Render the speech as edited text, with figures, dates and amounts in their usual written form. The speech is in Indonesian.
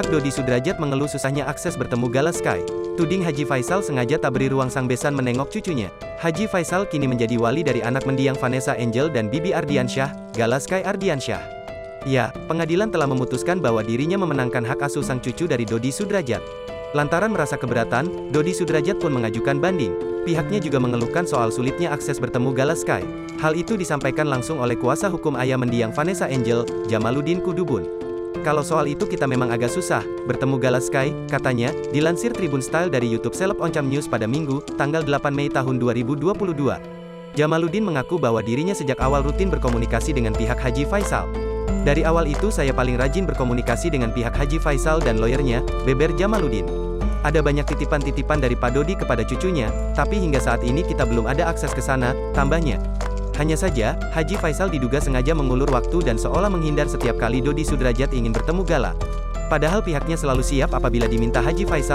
Pihak Dodi Sudrajat mengeluh susahnya akses bertemu Gala Sky. Tuding Haji Faisal sengaja tak beri ruang sang besan menengok cucunya. Haji Faisal kini menjadi wali dari anak mendiang Vanessa Angel dan Bibi Ardiansyah, Gala Sky Ardiansyah. Ya, pengadilan telah memutuskan bahwa dirinya memenangkan hak asuh sang cucu dari Dodi Sudrajat. Lantaran merasa keberatan, Dodi Sudrajat pun mengajukan banding. Pihaknya juga mengeluhkan soal sulitnya akses bertemu Gala Sky. Hal itu disampaikan langsung oleh kuasa hukum ayah mendiang Vanessa Angel, Jamaluddin Kudubun. Kalau soal itu kita memang agak susah bertemu Gala Sky, katanya, dilansir Tribun Style dari YouTube Seleb Oncam News pada Minggu, tanggal 8 Mei tahun 2022. Jamaluddin mengaku bahwa dirinya sejak awal rutin berkomunikasi dengan pihak Haji Faisal. Dari awal itu saya paling rajin berkomunikasi dengan pihak Haji Faisal dan lawyernya, beber Jamaluddin. Ada banyak titipan-titipan dari Pak Dodi kepada cucunya, tapi hingga saat ini kita belum ada akses ke sana, tambahnya. Hanya saja, Haji Faisal diduga sengaja mengulur waktu dan seolah menghindar setiap kali Dodi Sudrajat ingin bertemu Gala. Padahal pihaknya selalu siap apabila diminta Haji Faisal